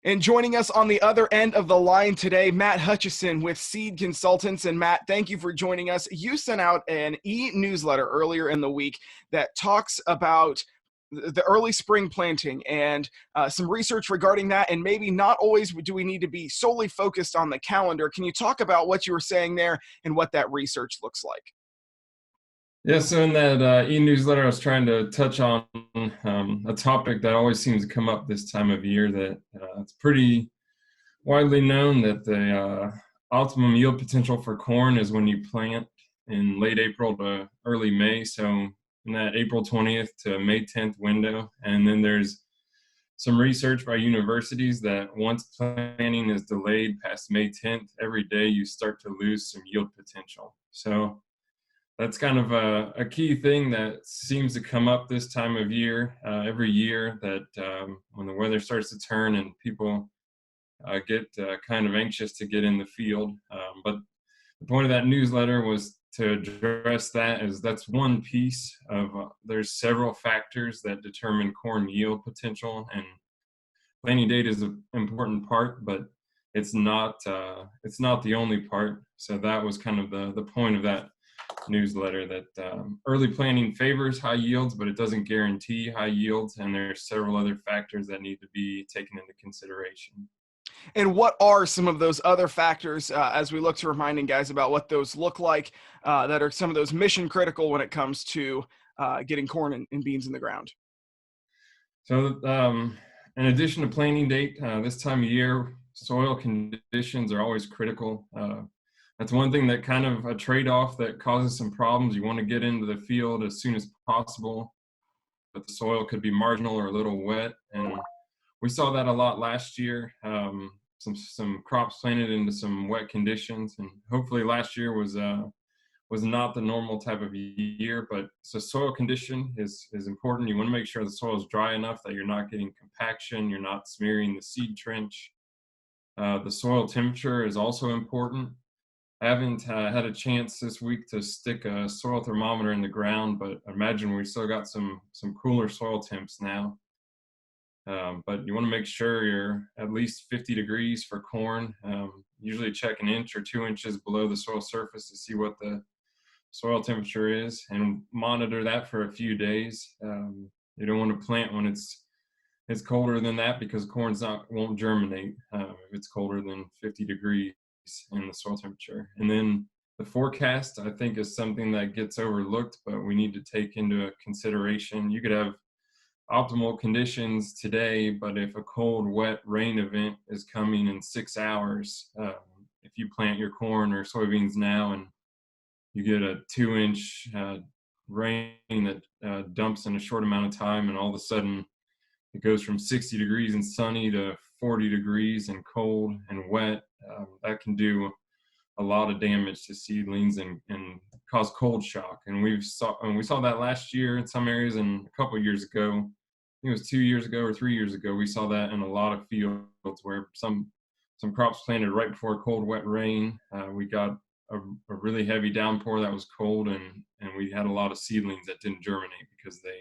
And joining us on the other end of the line today, Matt Hutcheson with Seed Consultants. And Matt, thank you for joining us. You sent out an e-newsletter earlier in the week that talks about the early spring planting and some research regarding that. And maybe not always do we need to be solely focused on the calendar. Can you talk about what you were saying there and what that research looks like? Yeah, so in that e-newsletter, I was trying to touch on a topic that always seems to come up this time of year. That it's pretty widely known that the optimum yield potential for corn is when you plant in late April to early May. So in that April 20th to May 10th window. And then there's some research by universities that once planting is delayed past May 10th, every day you start to lose some yield potential. So that's kind of a key thing that seems to come up this time of year, every year, that when the weather starts to turn and people get kind of anxious to get in the field. But the point of that newsletter was to address that, as that's one piece of, there's several factors that determine corn yield potential, and planting date is an important part, but it's not the only part. So that was kind of the point of that newsletter, that early planting favors high yields, but it doesn't guarantee high yields, and there are several other factors that need to be taken into consideration. And what are some of those other factors as we look to reminding guys about what those look like that are some of those mission critical when it comes to getting corn and beans in the ground? So in addition to planting date, this time of year, soil conditions are always critical. That's one thing that kind of a trade-off that causes some problems. You want to get into the field as soon as possible, but the soil could be marginal or a little wet. And we saw that a lot last year. Some crops planted into some wet conditions, and hopefully last year was not the normal type of year. But so soil condition is important. You want to make sure the soil is dry enough that you're not getting compaction, you're not smearing the seed trench. The soil temperature is also important. I haven't had a chance this week to stick a soil thermometer in the ground, but I imagine we still got some cooler soil temps now. But you want to make sure you're at least 50 degrees for corn. Usually check 1 or 2 inches below the soil surface to see what the soil temperature is, and monitor that for a few days. You don't want to plant when it's colder than that, because corn won't germinate if it's colder than 50 degrees in the soil temperature. And then the forecast, I think, is something that gets overlooked, but we need to take into consideration. You could have optimal conditions today, but if a cold, wet rain event is coming in 6 hours, if you plant your corn or soybeans now and you get a 2-inch rain that dumps in a short amount of time, and all of a sudden it goes from 60 degrees and sunny to 40 degrees and cold and wet, that can do a lot of damage to seedlings and cause cold shock. And we saw that last year in some areas, and a couple of years ago, I think it was 2 years ago or 3 years ago, we saw that in a lot of fields where some crops planted right before cold, wet rain. We got a really heavy downpour that was cold, and we had a lot of seedlings that didn't germinate because they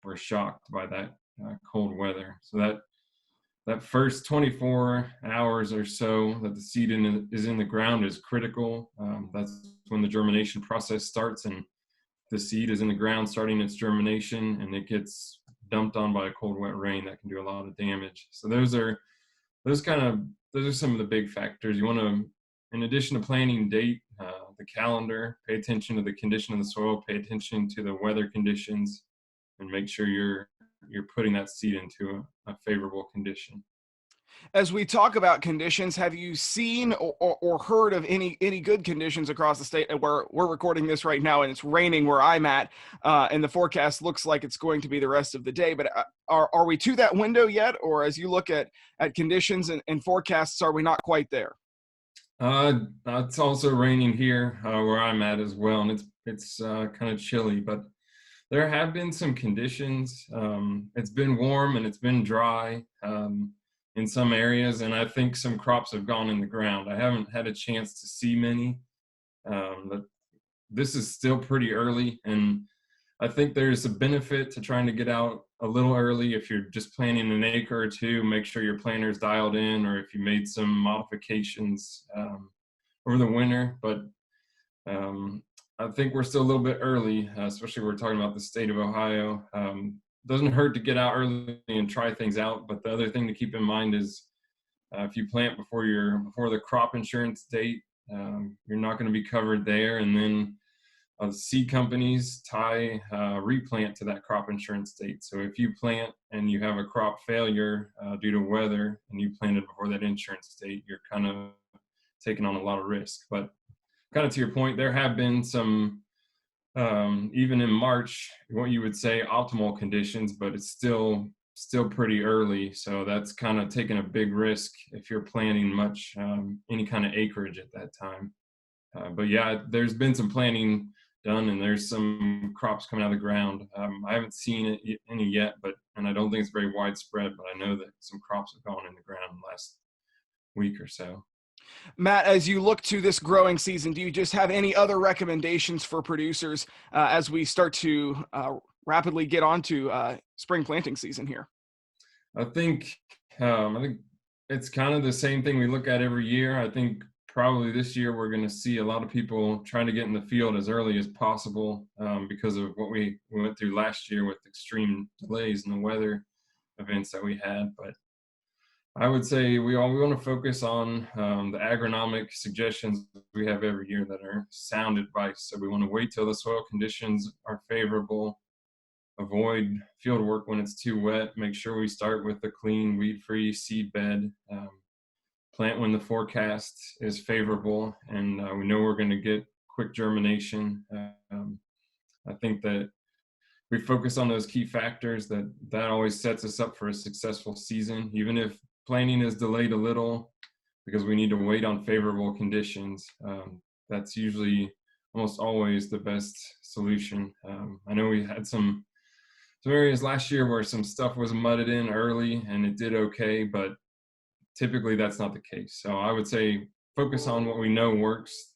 were shocked by that cold weather. So that first 24 hours or so that the seed is in the ground is critical. That's when the germination process starts, and the seed is in the ground starting its germination, and it gets dumped on by a cold, wet rain that can do a lot of damage. So those are some of the big factors. You want to, in addition to planting date, the calendar, pay attention to the condition of the soil, pay attention to the weather conditions, and make sure you're putting that seed into a favorable condition. As we talk about conditions, have you seen or heard of any good conditions across the state? Where we're recording this right now, and it's raining where I'm at, and the forecast looks like it's going to be the rest of the day. But are we to that window yet, or as you look at conditions and forecasts, are we not quite there? It's also raining here where I'm at as well, and it's kind of chilly, but there have been some conditions. It's been warm and it's been dry in some areas, and I think some crops have gone in the ground. I haven't had a chance to see many, but this is still pretty early, and I think there's a benefit to trying to get out a little early. If you're just planting an acre or two, make sure your planter's dialed in, or if you made some modifications over the winter. But I think we're still a little bit early, especially we're talking about the state of Ohio. Doesn't hurt to get out early and try things out. But the other thing to keep in mind is if you plant before the crop insurance date, you're not going to be covered there. And then seed companies tie replant to that crop insurance date. So if you plant and you have a crop failure due to weather and you planted before that insurance date, you're kind of taking on a lot of risk. But kind of to your point, there have been some, even in March, what you would say optimal conditions, but it's still pretty early. So that's kind of taking a big risk if you're planting much, any kind of acreage at that time. But yeah, there's been some planting done and there's some crops coming out of the ground. I haven't seen any yet, and I don't think it's very widespread, but I know that some crops have gone in the ground last week or so. Matt, as you look to this growing season, do you just have any other recommendations for producers as we start to rapidly get onto spring planting season here? I think it's kind of the same thing we look at every year. I think probably this year we're going to see a lot of people trying to get in the field as early as possible because of what we went through last year with extreme delays in the weather events that we had. But I would say we want to focus on the agronomic suggestions we have every year that are sound advice. So we want to wait till the soil conditions are favorable, avoid field work when it's too wet, make sure we start with a clean, weed-free seed bed, plant when the forecast is favorable, and we know we're going to get quick germination. I think that we focus on those key factors that always sets us up for a successful season, even if planting is delayed a little because we need to wait on favorable conditions. That's usually almost always the best solution. I know we had some areas last year where some stuff was mudded in early and it did okay, but typically that's not the case. So I would say focus on what we know works,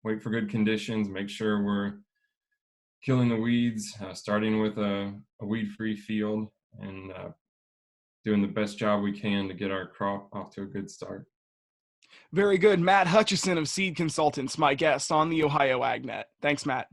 wait for good conditions, make sure we're killing the weeds, starting with a weed-free field, and doing the best job we can to get our crop off to a good start. Very good. Matt Hutcheson of Seed Consultants, my guest on the Ohio AgNet. Thanks, Matt.